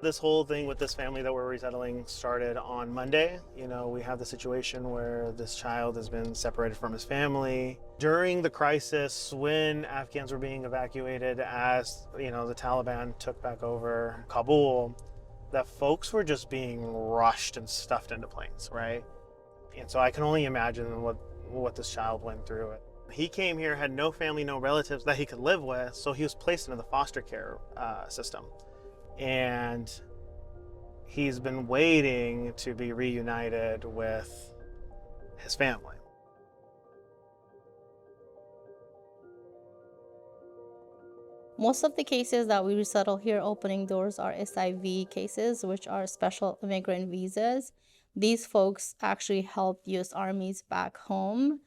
This whole thing with this family that we're resettling started on Monday. You know, we have the situation where this child has been separated from his family. During the crisis, when Afghans were being evacuated as, you know, the Taliban took back over Kabul, that folks were just being rushed and stuffed into planes, right? And so I can only imagine what this child went through. He came here, had no family, no relatives that he could live with, so he was placed into the foster care system. And he's been waiting to be reunited with his family. Most of the cases that we resettle here opening doors are SIV cases, which are special immigrant visas. These folks actually help U.S. armies back home,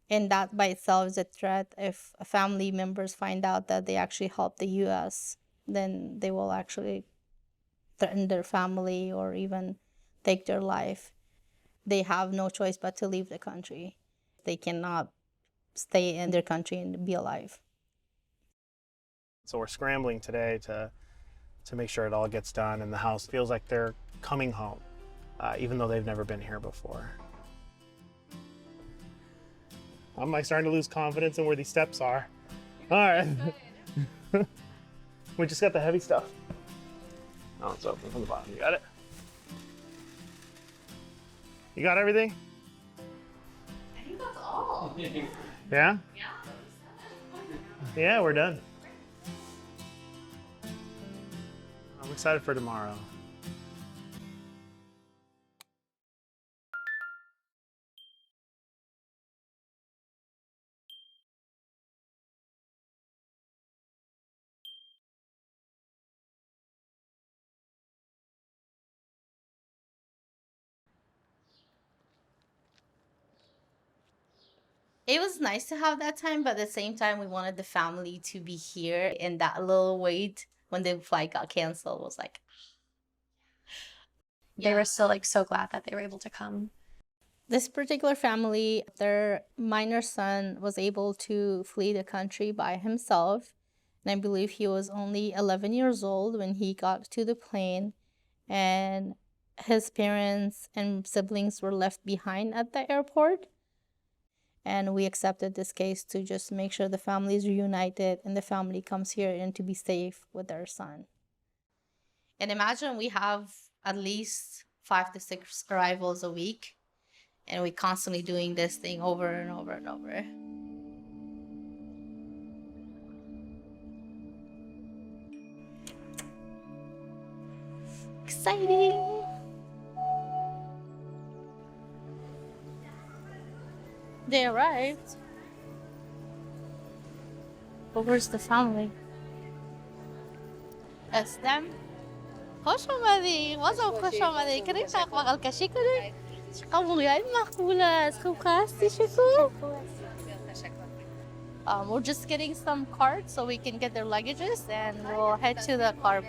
and that by itself is a threat. If family members find out that they actually helped the U.S., then they will actually threaten their family or even take their life. They have no choice but to leave the country. They cannot stay in their country and be alive. So we're scrambling today to make sure it all gets done, and the house feels like they're coming home, even though they've never been here before. I'm like starting to lose confidence in where these steps are. All right. We just got the heavy stuff. Oh, it's open from the bottom. You got it? You got everything? I think that's all. Yeah? Yeah. Yeah, we're done. I'm excited for tomorrow. It was nice to have that time, but at the same time, we wanted the family to be here. And that little wait when the flight got canceled was like, They were still like so glad that they were able to come. this particular family, their minor son was able to flee the country by himself. And I believe he was only 11 years old when he got to the plane. And his parents and siblings were left behind at the airport. And we accepted this case to just make sure the family is reunited and the family comes here and to be safe with their son. And imagine we have at least 5 to 6 arrivals a week, and we're constantly doing this thing over and over and over. Exciting! They arrived. But where's the family? That's them. خوش آمدی. بازم خوش آمدی. کنی شاق بغل کشی کنی؟ قبولیت مقبول است. خوب هستی شکو؟ We're just getting some cards so we can get their luggages and we'll head to the car.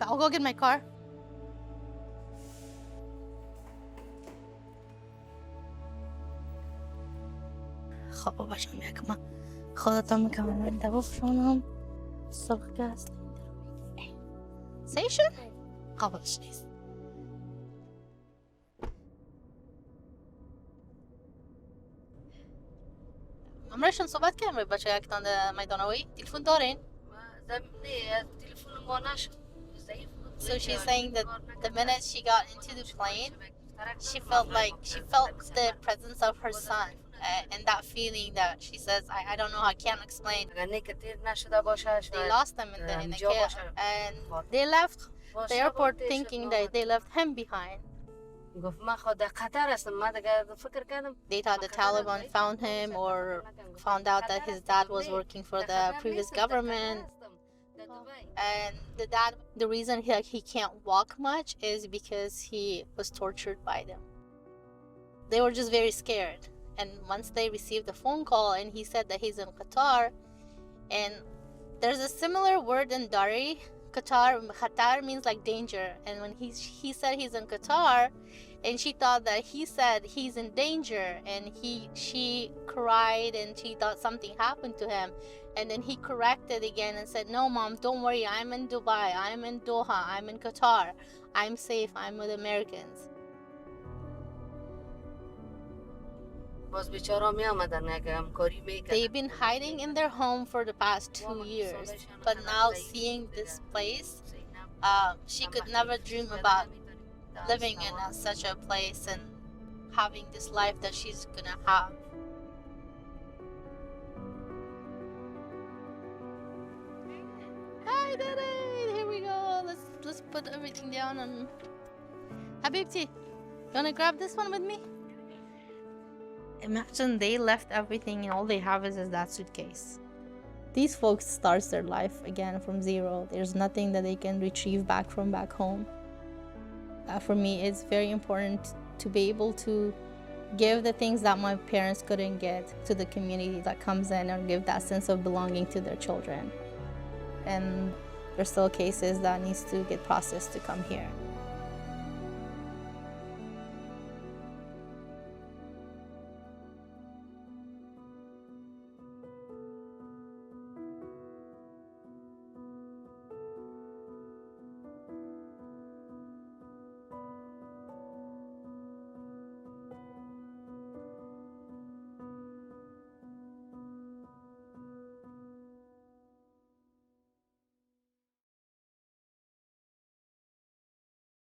I'll go get my car. خب باشم یکم خودتون میکنم من دوشونم صبح گاز سیشن قبلش نیست عمرشون صحبت کردیم با بچه یکتان میدانوی تلفن دارین؟ تلفن ما نشد. So she's saying that the minute she got into the plane, she felt the presence of her son, and that feeling that she says, I don't know, I can't explain. They lost him in the care, and they left the airport thinking that they left him behind. They thought the Taliban found him or found out that his dad was working for the previous government. And the reason he can't walk much is because he was tortured by them. They were just very scared. And once they received the phone call and he said that he's in Qatar, and there's a similar word in Dari. Qatar means like danger. And when he said he's in Qatar, And she thought that he said he's in danger, and she cried and she thought something happened to him. And then he corrected again and said, "No, Mom, don't worry. I'm in Dubai. I'm in Doha. I'm in Qatar. I'm safe. I'm with Americans." باز بیچارا می آمدن اگه همکاری میکردن. They've been hiding in their home for the past 2 years, but now seeing this place, she could never dream about living in such a place and having this life that she's gonna have. I did it! Here we go. Let's put everything down and Habibti, you wanna grab this one with me? Imagine they left everything and all they have is that suitcase. These folks start their life again from zero. There's nothing that they can retrieve back from back home. For me, it's very important to be able to give the things that my parents couldn't get to the community that comes in, and give that sense of belonging to their children. And there's still cases that needs to get processed to come here.